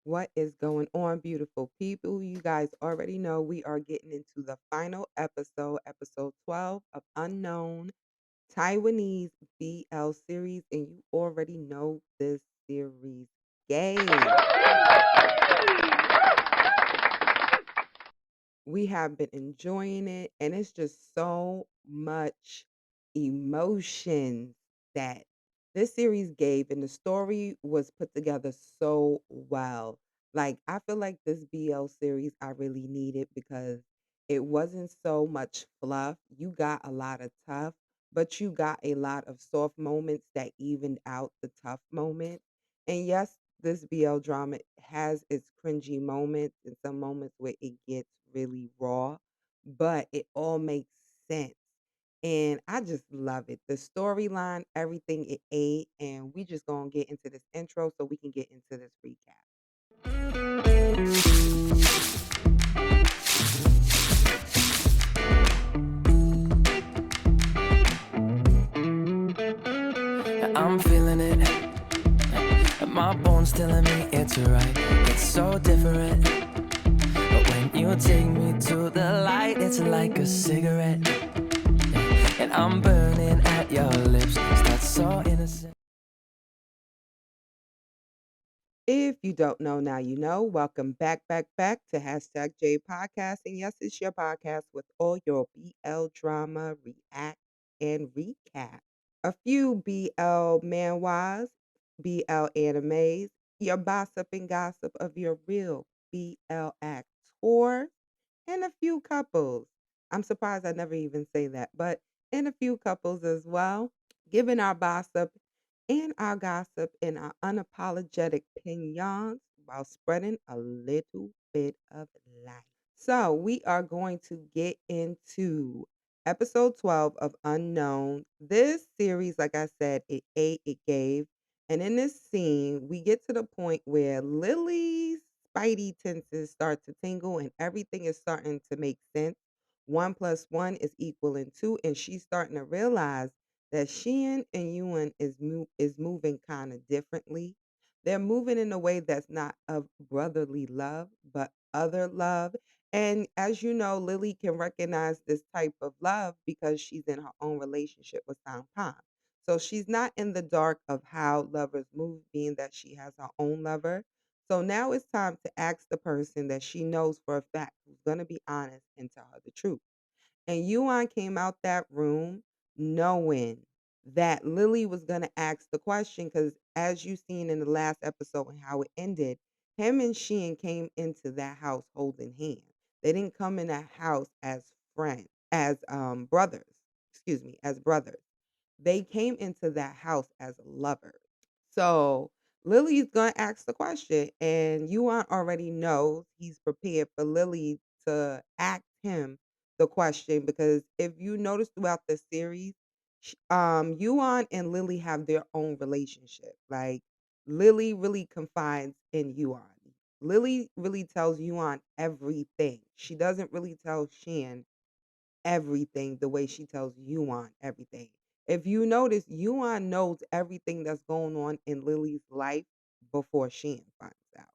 What is going on, beautiful people? You guys already know we are getting into the final episode, episode 12 of Unknown Taiwanese BL series, and you already know this series game. We have been enjoying it, and it's just so much emotions that this series gave, and the story was put together so well. Like, I feel like this BL series I really needed because it wasn't so much fluff. You got a lot of tough, but you got a lot of soft moments that evened out the tough moments. And yes, this BL drama has its cringy moments and some moments where it gets really raw, but it all makes sense. And I just love it. The storyline, everything it ate. And we just gonna get into this intro so we can get into this recap. I'm feeling it. My bones telling me it's right. It's so different. But when you take me to the light, it's like a cigarette. And I'm burning at your lips. That's so innocent. If you don't know, now you know. Welcome back to hashtag J Podcast. And yes, it's your podcast with all your BL drama react and recap. A few BL manhwas, BL animes, your gossip and gossip of your real BL actors, and a few couples. I'm surprised I never even say that, but and a few couples as well, giving our gossip and our gossip and our unapologetic opinions while spreading a little bit of light. So we are going to get into episode 12 of Unknown. This series, like I said, it ate, it gave. And in this scene, we get to the point where Lily's spidey senses start to tingle and everything is starting to make sense. One plus one is equaling two, and she's starting to realize that Xian and Yuan is moving kind of differently. They're moving in a way that's not of brotherly love, but other love. And as you know, Lily can recognize this type of love because she's in her own relationship with Pan. So she's not in the dark of how lovers move, being that she has her own lover. So now it's time to ask the person that she knows for a fact who's going to be honest and tell her the truth. And Yuan came out that room knowing that Lily was going to ask the question because, as you seen in the last episode and how it ended, him and Sheehan came into that house holding hands. They didn't come in that house as friends, as brothers. Excuse me, as brothers. They came into that house as lovers. So Lily's gonna ask the question, and Yuan already knows he's prepared for Lily to ask him the question because if you notice throughout the series, Yuan and Lily have their own relationship. Like Lily really confides in Yuan. Lily really tells Yuan everything. She doesn't really tell Shan everything the way she tells Yuan everything. If you notice, Yuan knows everything that's going on in Lily's life before Shan finds out.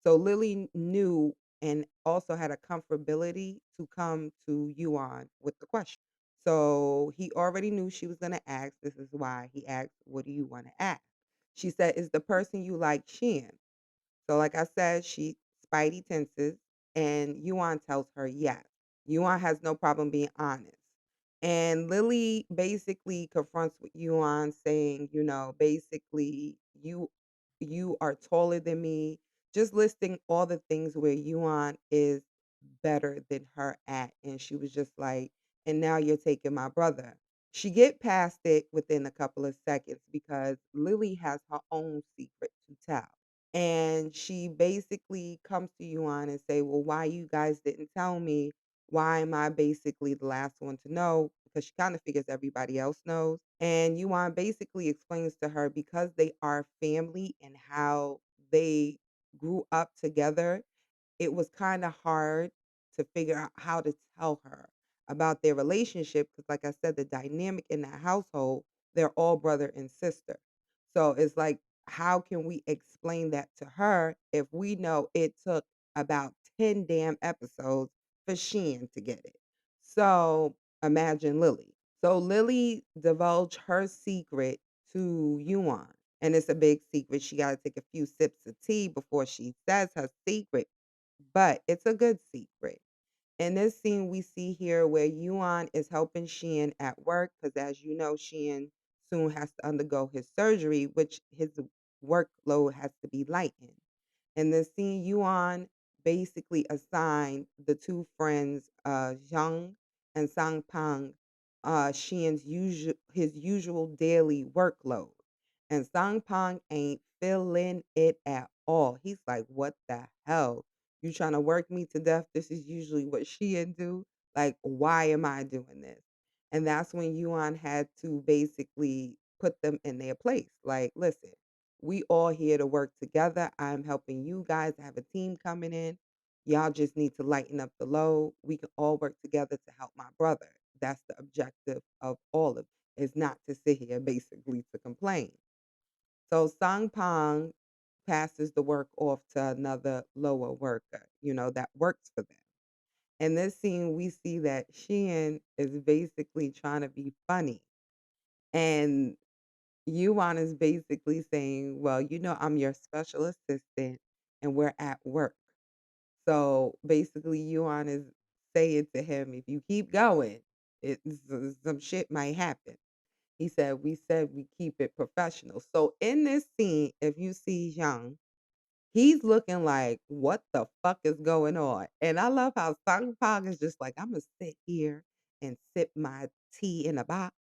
So Lily knew and also had a comfortability to come to Yuan with the question. So he already knew she was going to ask. This is why he asked, "What do you want to ask?" She said, "Is the person you like Shan?" So, like I said, she Spidey tenses, and Yuan tells her yes. Yuan has no problem being honest. And Lily basically confronts with Yuan saying, basically you are taller than me, just listing all the things where Yuan is better than her at. And she was just like, and now you're taking my brother. She get past it within a couple of seconds because Lily has her own secret to tell. And she basically comes to Yuan and say, "Well, why you guys didn't tell me? Why am I basically the last one to know?" Because she kind of figures everybody else knows. And Yuan basically explains to her because they are family and how they grew up together, it was kind of hard to figure out how to tell her about their relationship. Because, like I said, the dynamic in that household, they're all brother and sister. So it's like how can we explain that to her if we know it took about 10 damn episodes for Shin to get it? So imagine Lily. So Lily divulged her secret to Yuan. And it's a big secret. She got to take a few sips of tea before she says her secret, but it's a good secret. In this scene, we see here where Yuan is helping Shin at work because, as you know, Shin soon has to undergo his surgery, which his workload has to be lightened. In this scene, Yuan basically assigned the two friends, Zhang and Sangpang, his usual daily workload. And Sangpang ain't feeling it at all. He's like, "What the hell? You trying to work me to death? This is usually what Shein do. Like, why am I doing this?" And that's when Yuan had to basically put them in their place. Like, listen, we all here to work together. I'm helping you guys. I have a team coming in. Y'all just need to lighten up the load. We can all work together to help my brother. That's the objective of all of it, is not to sit here basically to complain. So Sangpang passes the work off to another lower worker, that works for them. In this scene, we see that Shein is basically trying to be funny. And Yuan is basically saying, "Well, I'm your special assistant and we're at work." So basically, Yuan is saying to him, if you keep going, some shit might happen. He said we keep it professional. So in this scene, if you see Young, he's looking like, what the fuck is going on? And I love how Song Pong is just like, I'm gonna sit here and sip my tea in a box.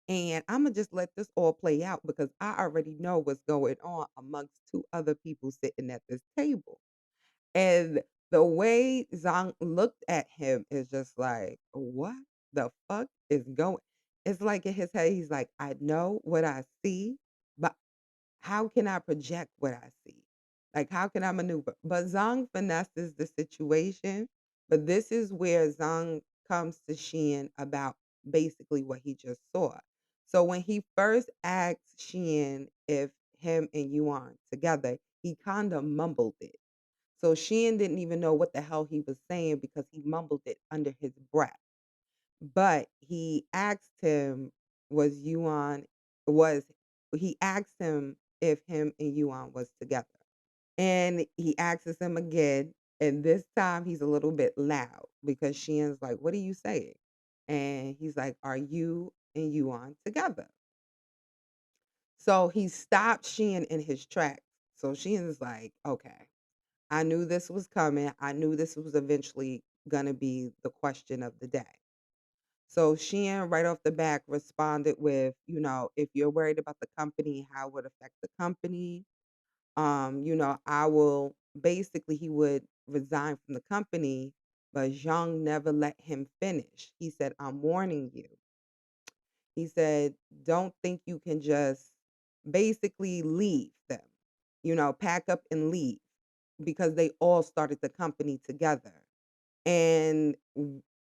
And I'm gonna just let this all play out because I already know what's going on amongst two other people sitting at this table. And the way Zhang looked at him is just like, what the fuck is going? It's like in his head, he's like, I know what I see, but how can I project what I see? Like, how can I maneuver? But Zhang finesses the situation. But this is where Zhang comes to Xian about basically what he just saw. So when he first asked Xian if him and Yuan together, he kind of mumbled it. So Shein didn't even know what the hell he was saying because he mumbled it under his breath. But was Yuan was he asked him if him and Yuan was together. And he asks him again, and this time he's a little bit loud because Shein's like, "What are you saying?" And he's like, "Are you and Yuan together?" So he stopped Shein in his tracks. So Shein is like, "Okay, I knew this was coming. I knew this was eventually gonna be the question of the day." So Shein right off the back responded with, if you're worried about the company, how it would affect the company, I will basically he would resign from the company, but Zhang never let him finish. He said, "I'm warning you." He said, "Don't think you can just basically leave them, pack up and leave because they all started the company together. And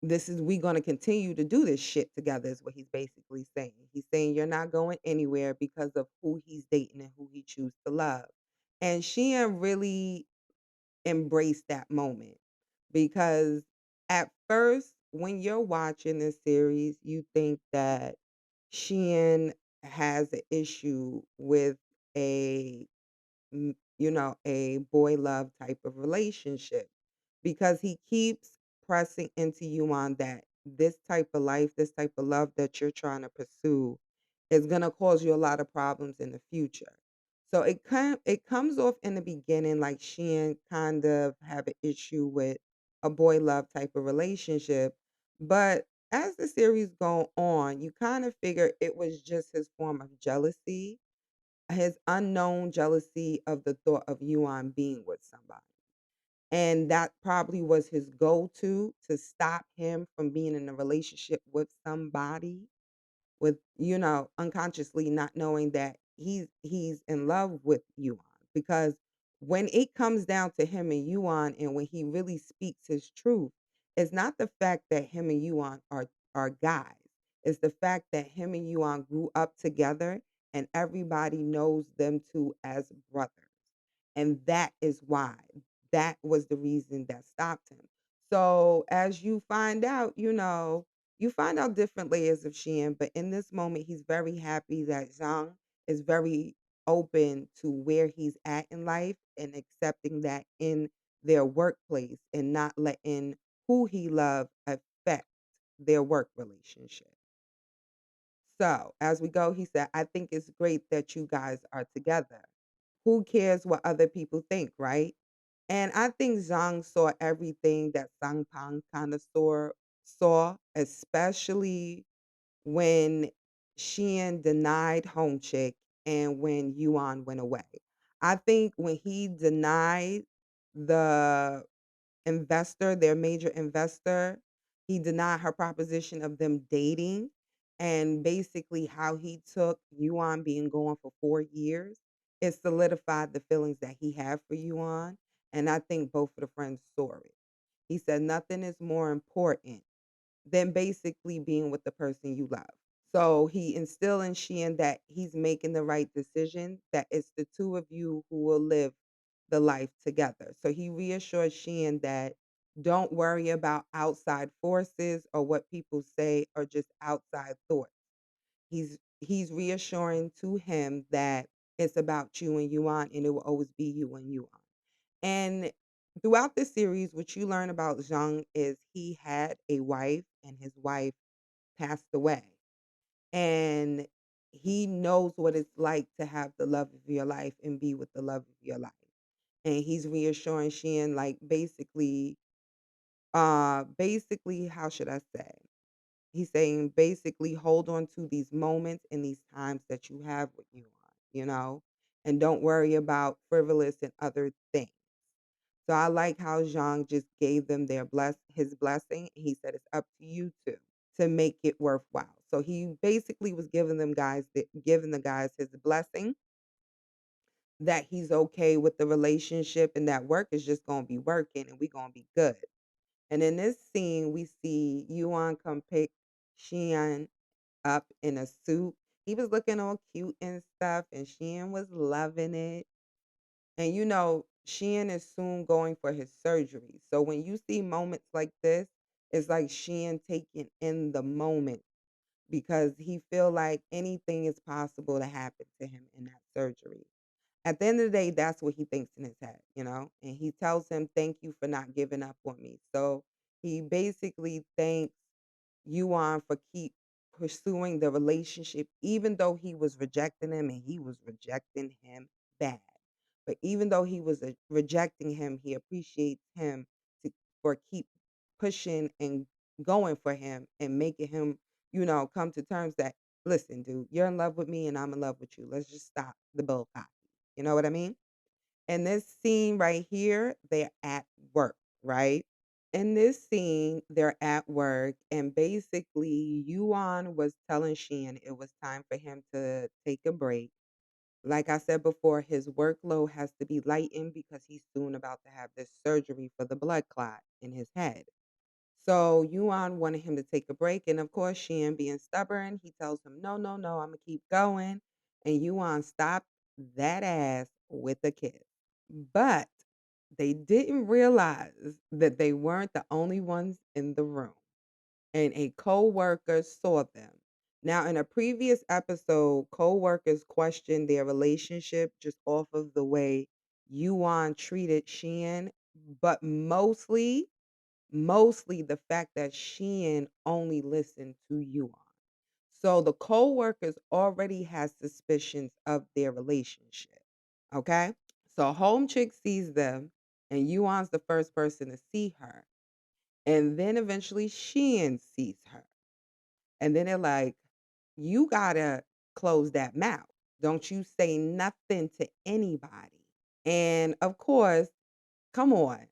this is we going to continue to do this shit together," is what he's basically saying. He's saying you're not going anywhere because of who he's dating and who he chooses to love. And Sheehan really embraced that moment because at first, when you're watching this series, you think that Sheehan has an issue with a a boy love type of relationship because he keeps pressing into you on that this type of life, this type of love that you're trying to pursue is going to cause you a lot of problems in the future. So it comes off in the beginning like Sheehan kind of have an issue with a boy love type of relationship, but as the series go on, you kind of figure it was just his form of jealousy, his unknown jealousy of the thought of Yuan being with somebody. And that probably was his go-to to stop him from being in a relationship with somebody with, unconsciously not knowing that he's in love with Yuan. Because when it comes down to him and Yuan and when he really speaks his truth, it's not the fact that him and Yuan are guys. It's the fact that him and Yuan grew up together and everybody knows them two as brothers. And that is why. That was the reason that stopped him. So as you find out, you find out different layers of Xian, but in this moment, he's very happy that Zhang is very open to where he's at in life and accepting that in their workplace and not letting who he loves affect their work relationship. So as we go, he said, I think it's great that you guys are together. Who cares what other people think, right? And I think Zhang saw everything that Sangpang kind of saw, especially when Xian denied Home Chick and when Yuan went away. I think when he denied the investor, their major investor, he denied her proposition of them dating and basically how he took Yuan being gone for 4 years. It solidified the feelings that he had for Yuan. And I think both of the friends saw it. He said nothing is more important than basically being with the person you love. So he instilled in Sheehan that he's making the right decision, that it's the two of you who will live the life together. So he reassured Sheehan that don't worry about outside forces or what people say or just outside thoughts. He's reassuring to him that it's about you and Yuan and it will always be you and Yuan. And throughout this series, what you learn about Zhang is he had a wife and his wife passed away. And he knows what it's like to have the love of your life and be with the love of your life. And he's reassuring Shin, like basically, how should I say? He's saying basically hold on to these moments and these times that you have with you, and don't worry about frivolous and other things. So I like how Zhang just gave them his blessing. He said it's up to you two to make it worthwhile. So he basically was giving the guys his blessing that he's okay with the relationship and that work is just gonna be working and we gonna be good. And in this scene, we see Yuan come pick Xian up in a suit. He was looking all cute and stuff, and Xian was loving it. And Sheehan is soon going for his surgery. So when you see moments like this, it's like Sheehan taking in the moment because he feel like anything is possible to happen to him in that surgery. At the end of the day, that's what he thinks in his head. And he tells him, thank you for not giving up on me. So he basically thanks Yuan for keep pursuing the relationship, even though he was rejecting him and he was rejecting him bad. But even though he was rejecting him, he appreciates him for keep pushing and going for him and making him, come to terms that, listen, dude, you're in love with me and I'm in love with you. Let's just stop the bull copy. You know what I mean? And this scene right here, they're at work, right? In this scene, they're at work, and basically, Yuan was telling Shin it was time for him to take a break. Like I said before, his workload has to be lightened because he's soon about to have this surgery for the blood clot in his head. So Yuan wanted him to take a break, and of course, Shin, being stubborn, he tells him, "No, no, no, I'm gonna keep going." And Yuan stopped that ass with a kiss. But they didn't realize that they weren't the only ones in the room, and a coworker saw them. Now, in a previous episode, coworkers questioned their relationship just off of the way Yuan treated Sheehan, but mostly the fact that Sheehan only listened to Yuan. So the coworkers already had suspicions of their relationship. Okay? So home chick sees them, and Yuan's the first person to see her. And then eventually Sheehan sees her. And then they're like, you gotta close that mouth. Don't you say nothing to anybody. And of course, come on.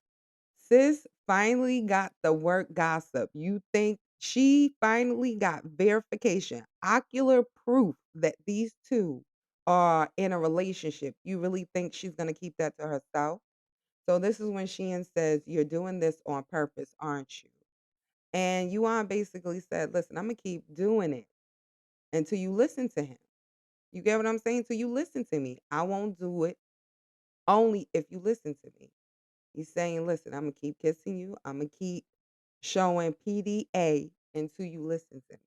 Sis finally got the work gossip. You think she finally got verification, ocular proof that these two are in a relationship. You really think she's going to keep that to herself? So this is when Sheehan says, you're doing this on purpose, aren't you? And Yuan basically said, listen, I'm going to keep doing it until you listen to him. You get what I'm saying? So you listen to me. I won't do it only if you listen to me. He's saying, listen, I'm gonna keep kissing you. I'm gonna keep showing PDA until you listen to me.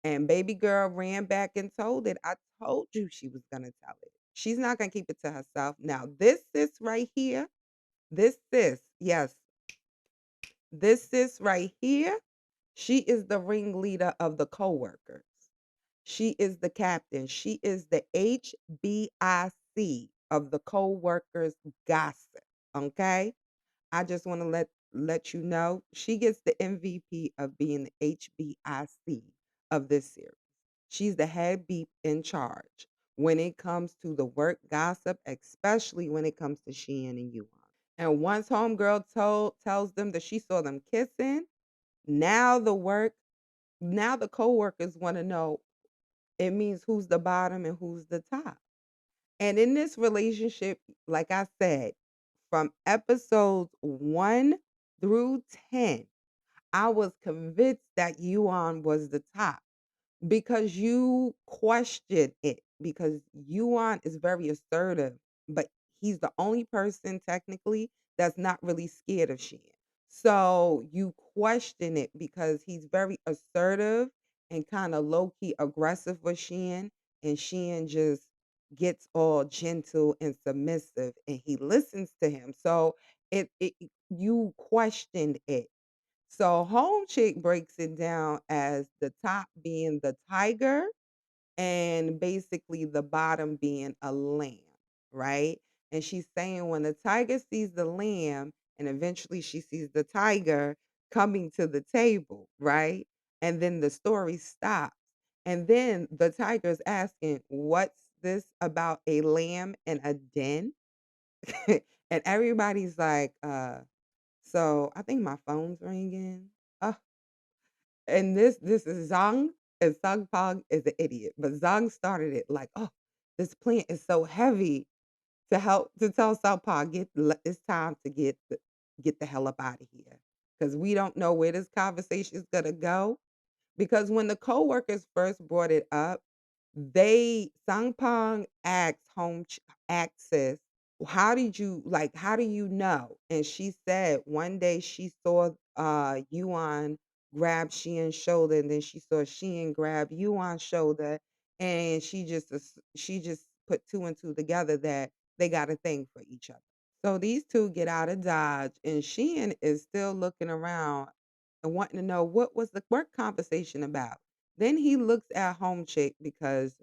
And baby girl ran back and told it. I told you she was gonna tell it. She's not gonna keep it to herself. Now, this sis right here, this sis, yes, this sis right here, she is the ringleader of the co-workers. She is the captain. She is the HBIC of the co-workers gossip. Okay? I just want to let you know she gets the MVP of being the HBIC of this series. She's the head beep in charge when it comes to the work gossip, especially when it comes to Shein and Yuan. And once homegirl tells them that she saw them kissing, now now the coworkers want to know it means who's the bottom and who's the top. And in this relationship, like I said, from episodes 1 through 10, I was convinced that Yuan was the top because you question it because Yuan is very assertive, but he's the only person technically that's not really scared of Shin. So you question it because he's very assertive and kind of low key aggressive with Shin, and Shin just gets all gentle and submissive, and he listens to him. So it you questioned it. So Home Chick breaks it down as the top being the tiger and basically the bottom being a lamb, right? And she's saying when the tiger sees the lamb and eventually she sees the tiger coming to the table, right? And then the story stops. And then the tiger's asking, what's this about a lamb in a den? And everybody's like, so I think my phone's ringing. Oh, and this is Zhang, and Pong is an idiot, but Zhang started it like, "Oh, this plant is so heavy," to tell Pong it's time to get the hell up out of here because we don't know where this conversation is gonna go. Because when the coworkers first brought it up, Sangpong asked Axis, how do you know? And she said one day she saw Yuan grab Xian's shoulder, and then she saw Xian grab Yuan's shoulder, and she just put two and two together that they got a thing for each other. So these two get out of Dodge, and Sheehan is still looking around and wanting to know what was the work conversation about. Then he looks at Home Chick because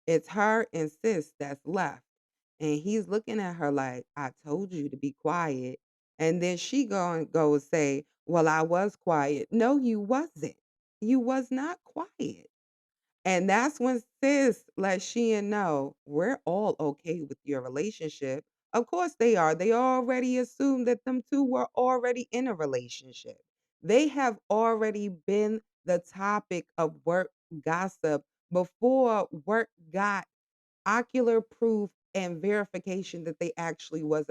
it's her and Sis that's left. And he's looking at her like, I told you to be quiet. And then she go and say, well, I was quiet. No, you wasn't. You was not quiet. And that's when Sis let Sheehan know we're all okay with your relationship. Of course they are. They already assumed that them two were already in a relationship. They have already been the topic of work gossip before work got ocular proof and verification that they actually was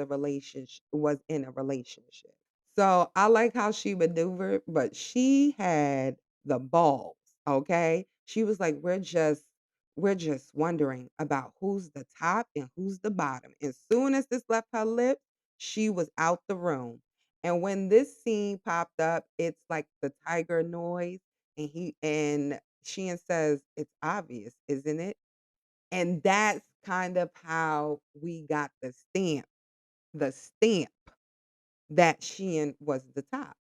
in a relationship. So I like how she maneuvered, but she had the balls, okay? She was like, we're just wondering about who's the top and who's the bottom. As soon as this left her lips, she was out the room. And when this scene popped up, it's like the tiger noise, and Sheehan says, it's obvious, isn't it? And that's kind of how we got the stamp that Sheehan was the top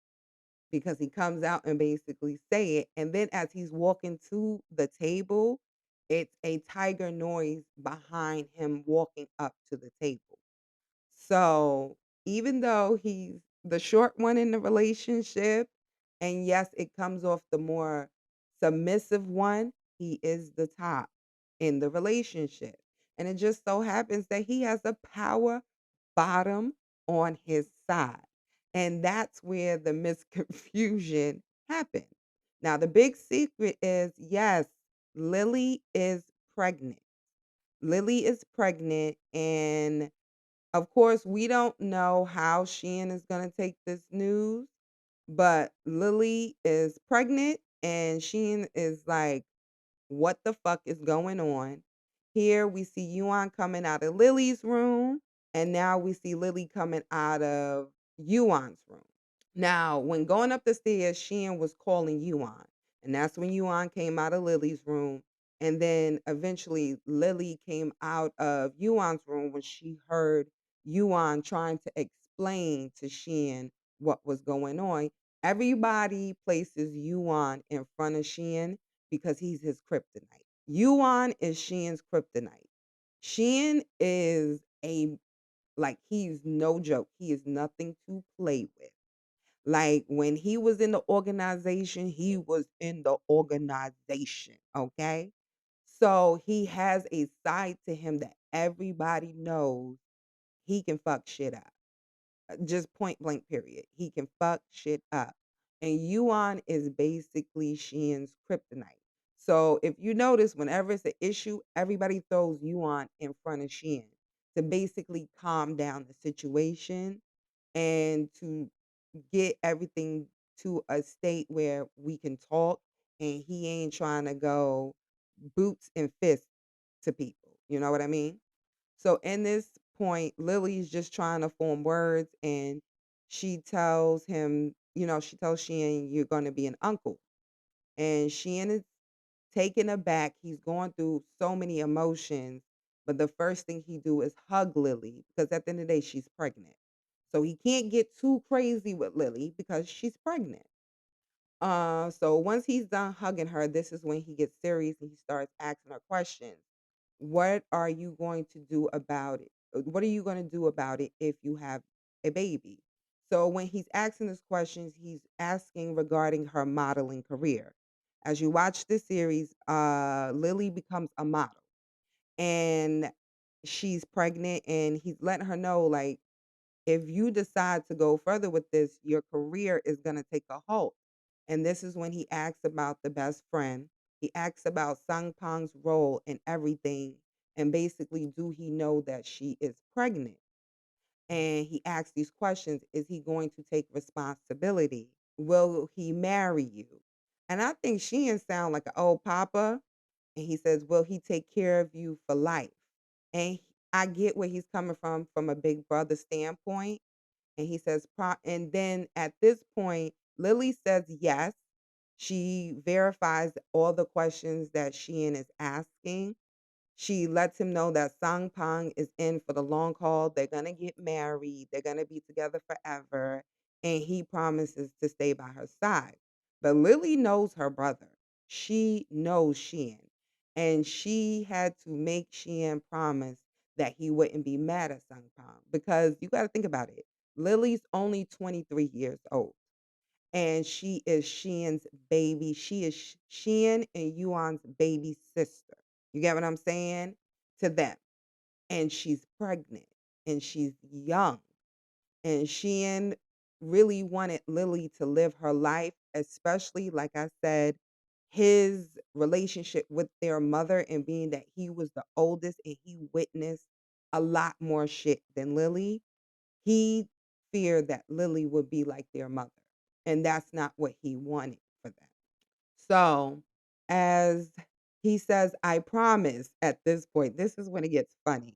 because he comes out and basically say it. And then as he's walking to the table, it's a tiger noise behind him walking up to the table. So even though he's the short one in the relationship, and yes, it comes off the more submissive one, he is the top in the relationship. And it just so happens that he has a power bottom on his side. And that's where the misconfusion happened. Now, the big secret is yes, Lily is pregnant. Lily is pregnant, and of course, we don't know how Sheehan is gonna take this news, but Lily is pregnant and Sheehan is like, "What the fuck is going on?" Here we see Yuan coming out of Lily's room, and now we see Lily coming out of Yuan's room. Now, when going up the stairs, Qian was calling Yuan, and that's when Yuan came out of Lily's room. And then eventually Lily came out of Yuan's room when she heard Yuan trying to explain to Qian what was going on. Everybody places Yuan in front of Qian because he's his kryptonite. Yuan is Qian's kryptonite. Qian is he's no joke. He is nothing to play with. Like when he was in the organization, he was in the organization, okay? So he has a side to him that everybody knows he can fuck shit up. Just point blank period. He can fuck shit up. And Yuan is basically Shien's kryptonite. So if you notice, whenever it's an issue, everybody throws Yuan in front of Shien to basically calm down the situation and to get everything to a state where we can talk and he ain't trying to go boots and fists to people. You know what I mean? So in this point, Lily's just trying to form words and she tells him, she tells Sheehan, you're going to be an uncle. And Sheehan is taken aback. He's going through so many emotions. But the first thing he do is hug Lily because at the end of the day, she's pregnant. So he can't get too crazy with Lily because she's pregnant. So once he's done hugging her, this is when he gets serious and he starts asking her questions. What are you going to do about it? What are you going to do about it if you have a baby? So when he's asking these questions, he's asking regarding her modeling career. As you watch this series, Lily becomes a model and she's pregnant and he's letting her know like if you decide to go further with this, your career is going to take a halt. And this is when he asks about the best friend. He asks about Sangpang's role in everything. And basically, do he know that she is pregnant? And he asks these questions. Is he going to take responsibility? Will he marry you? And I think Sheehan sound like an old papa. And he says, will he take care of you for life? And I get where he's coming from a big brother standpoint and he says, and then at this point, Lily says yes. She verifies all the questions that Sheehan is asking. She lets him know that Sangpang is in for the long haul. They're going to get married. They're going to be together forever. And he promises to stay by her side. But Lily knows her brother. She knows Sheehan. And she had to make Sheehan promise that he wouldn't be mad at Sangpang. Because you got to think about it. Lily's only 23 years old. And she is Sheehan's baby. She is Sheehan and Yuan's baby sister. You get what I'm saying? To them. And she's pregnant and she's young. And Sheehan really wanted Lily to live her life, especially, like I said, his relationship with their mother and being that he was the oldest and he witnessed a lot more shit than Lily. He feared that Lily would be like their mother. And that's not what he wanted for them. So, as he says, I promise at this point, this is when it gets funny.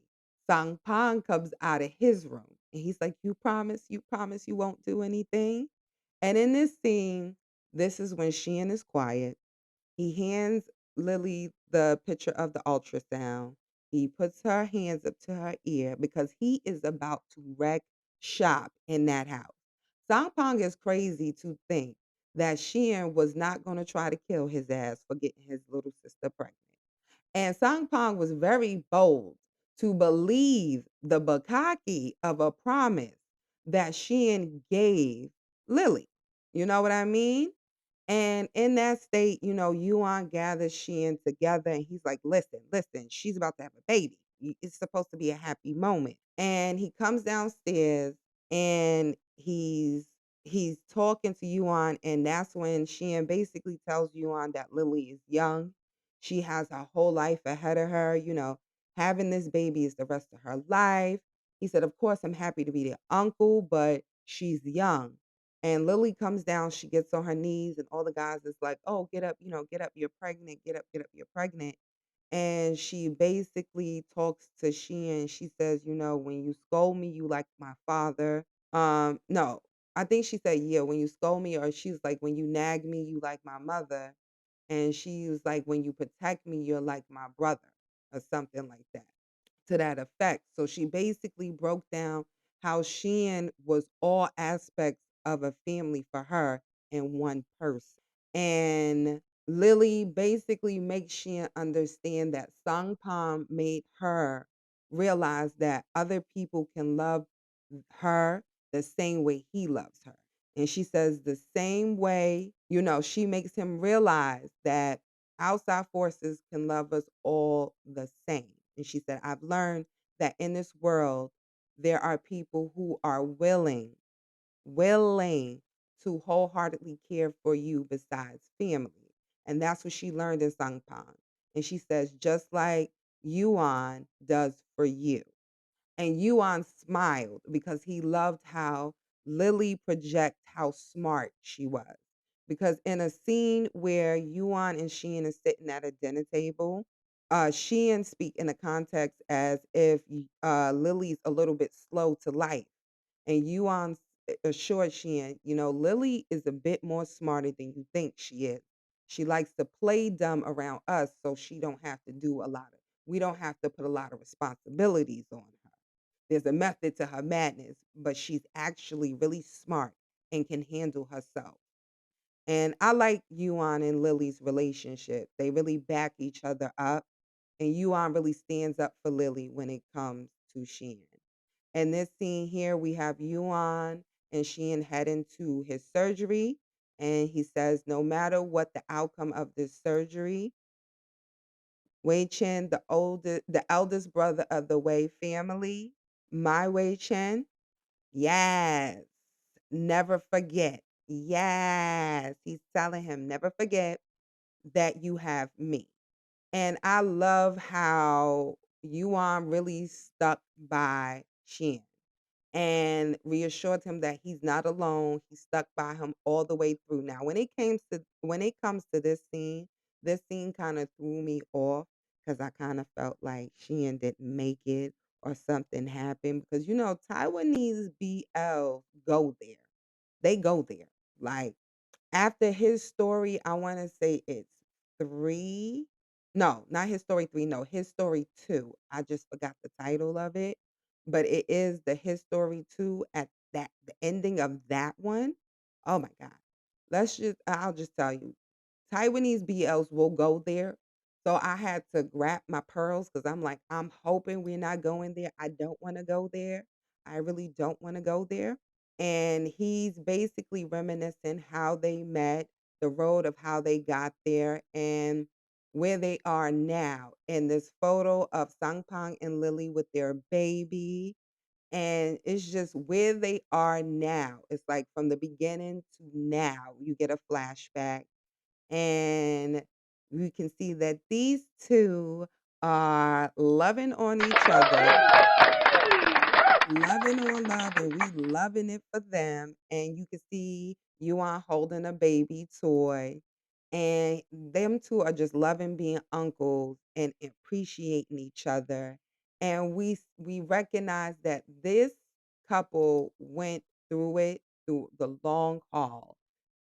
Sangpang comes out of his room and he's like, you promise you won't do anything? And in this scene, this is when Sheehan is quiet. He hands Lily the picture of the ultrasound. He puts her hands up to her ear because he is about to wreck shop in that house. Sangpong is crazy to think that Sheehan was not going to try to kill his ass for getting his little sister pregnant. And Sangpong was very bold to believe the Bakaki of a promise that Sheehan gave Lily. You know what I mean? And in that state, Yuan gathers Sheehan together and he's like, listen, she's about to have a baby. It's supposed to be a happy moment. And he comes downstairs and he's talking to Yuan, and that's when Sheehan basically tells Yuan that Lily is young. She has her whole life ahead of her, having this baby is the rest of her life. He said, of course, I'm happy to be the uncle, but she's young. And Lily comes down, she gets on her knees, and all the guys is like, oh, get up, you're pregnant, get up, you're pregnant. and she basically talks to Qian. She says, when you scold me, you like my father. No, I think she said, yeah, when you scold me, or she's like, when you nag me, you like my mother. And she was like, when you protect me, you're like my brother, or something like that, to that effect. So she basically broke down how Sheehan was all aspects of a family for her in one person. And Lily basically makes Sheehan understand that Sangpam made her realize that other people can love her the same way he loves her. And she says the same way, she makes him realize that outside forces can love us all the same. And she said, I've learned that in this world, there are people who are willing to wholeheartedly care for you besides family. And that's what she learned in Sangpang. And she says, just like Yuan does for you. And Yuan smiled because he loved how Lily project how smart she was. Because in a scene where Yuan and Sheehan is sitting at a dinner table, Sheehan speak in a context as if Lily's a little bit slow to life. And Yuan assured Sheehan, Lily is a bit more smarter than you think she is. She likes to play dumb around us so she don't have to we don't have to put a lot of responsibilities on her. There's a method to her madness, but she's actually really smart and can handle herself. And I like Yuan and Lily's relationship. They really back each other up. And Yuan really stands up for Lily when it comes to Shan. In this scene here, we have Yuan and Shan heading to his surgery. And he says, no matter what the outcome of this surgery, Wei Chen, the eldest brother of the Wei family, my Wei Chen, yes, never forget. Yes, he's telling him, never forget that you have me. And I love how Yuan really stuck by Shin and reassured him that he's not alone. He stuck by him all the way through. Now, when it comes to this scene kind of threw me off because I kind of felt like Shin didn't make it or something happened because Taiwanese BL go there. They go there. Like after his story, I wanna say it's 3. No, not his story 3, no, his story 2. I just forgot the title of it, but it is the his story 2 at the ending of that one. Oh my god. I'll just tell you, Taiwanese BLs will go there. So I had to grab my pearls because I'm like, I'm hoping we're not going there. I don't want to go there. I really don't want to go there. And he's basically reminiscing how they met, the road of how they got there, and where they are now. In this photo of Sangpang and Lily with their baby. And it's just where they are now. It's like from the beginning to now, you get a flashback and we can see that these two are loving on each other, loving on love, and we loving it for them. And you can see Yuan holding a baby toy. And them two are just loving being uncles and appreciating each other. And we recognize that this couple went through it through the long haul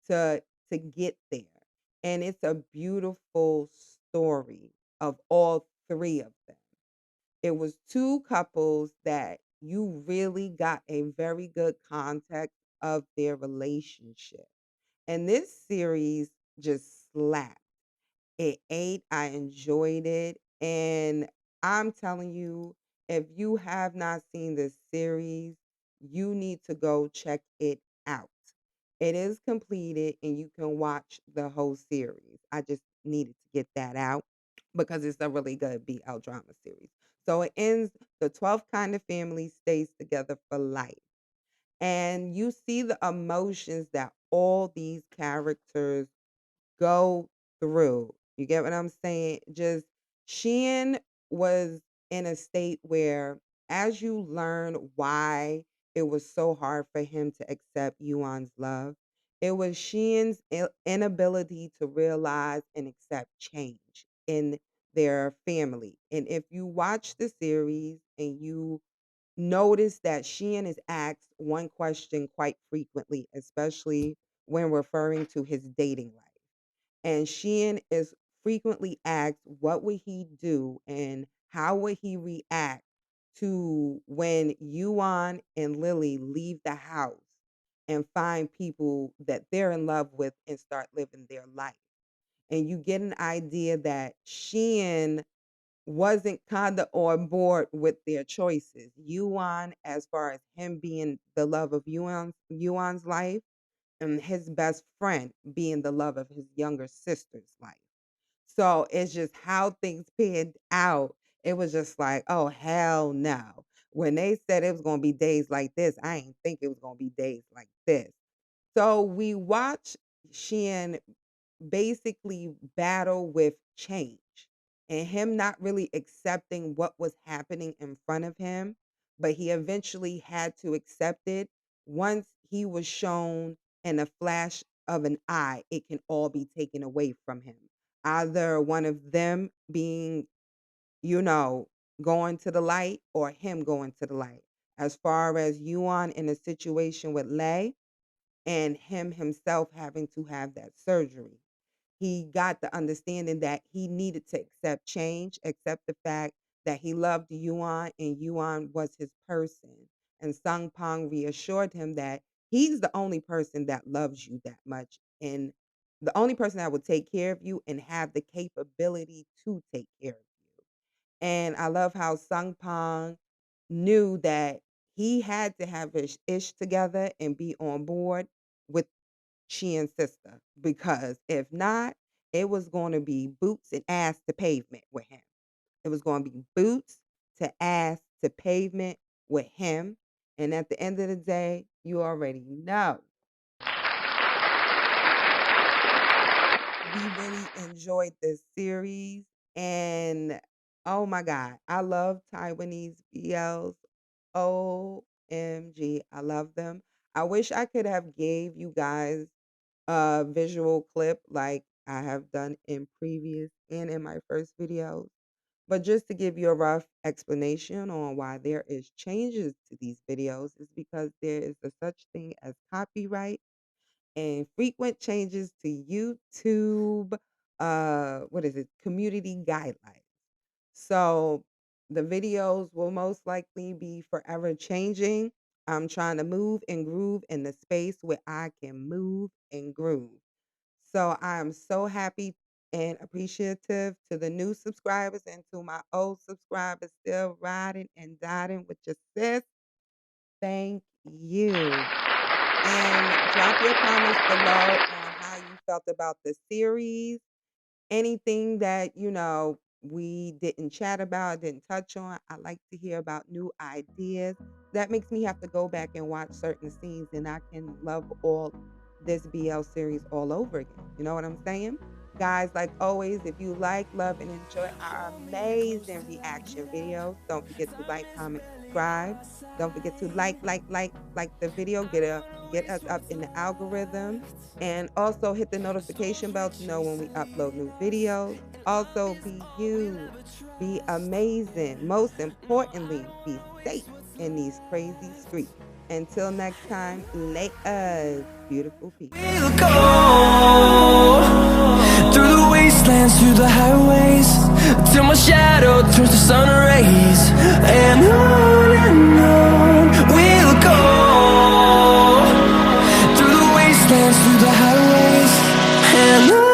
to to get there. And it's a beautiful story of all three of them. It was 2 couples that you really got a very good context of their relationship. And this series just slapped. It ate, I enjoyed it, and I'm telling you, if you have not seen this series, you need to go check it out. It is completed and you can watch the whole series. I just needed to get that out because it's a really good BL drama series. So it ends the 12th kind of family stays together for life. And you see the emotions that all these characters go through. You get what I'm saying? Just Sheehan was in a state where as you learn why it was so hard for him to accept Yuan's love, it was Sheehan's inability to realize and accept change in their family. And if you watch the series and you notice that Qian is asked one question quite frequently, especially when referring to his dating life. And Qian is frequently asked what would he do and how would he react to when Yuan and Lily leave the house and find people that they're in love with and start living their life. And you get an idea that Qian wasn't kind of on board with their choices. Yuan, as far as him being the love of Yuan's life, and his best friend being the love of his younger sister's life. So it's just how things panned out. It was just like, oh hell no. When they said it was gonna be days like this, I ain't think it was gonna be days like this. So we watch Shin basically battle with change and him not really accepting what was happening in front of him, but he eventually had to accept it once he was shown in a flash of an eye, it can all be taken away from him. Either one of them being, you know, going to the light or him going to the light. As far as Yuan in a situation with Lei and him himself having to have that surgery, he got the understanding that he needed to accept change, accept the fact that he loved Yuan and Yuan was his person. And Sung Pong reassured him that he's the only person that loves you that much and the only person that will take care of you and have the capability to take care of you. And I love how Sung Pong knew that he had to have his ish together and be on board with Qian's sister because if not, it was going to be boots and ass to pavement with him. It was going to be boots to ass to pavement with him. And at the end of the day, you already know. We really enjoyed this series. And oh my God, I love Taiwanese BLs. OMG, I love them. I wish I could have gave you guys a visual clip like I have done in previous and in my first videos. But just to give you a rough explanation on why there is changes to these videos is because there is a such thing as copyright and frequent changes to YouTube, what is it, community guidelines. So the videos will most likely be forever changing. I'm trying to move and groove in the space where I can move and groove. So I am so happy and appreciative to the new subscribers and to my old subscribers still riding and dotting with your sis. Thank you. And drop your comments below on how you felt about the series. Anything that, we didn't chat about, didn't touch on. I like to hear about new ideas. That makes me have to go back and watch certain scenes and I can love all this BL series all over again. You know what I'm saying? Guys, like always, if you like, love, and enjoy our amazing reaction videos, don't forget to like, comment, subscribe. Don't forget to like the video. Get us up in the algorithm. And also hit the notification bell to know when we upload new videos. Also, be you. Be amazing. Most importantly, be safe in these crazy streets. Until next time, laters, beautiful people. We'll go through the wastelands, through the highways, till my shadow turns to sun rays. And on we'll go through the wastelands, through the highways, and on.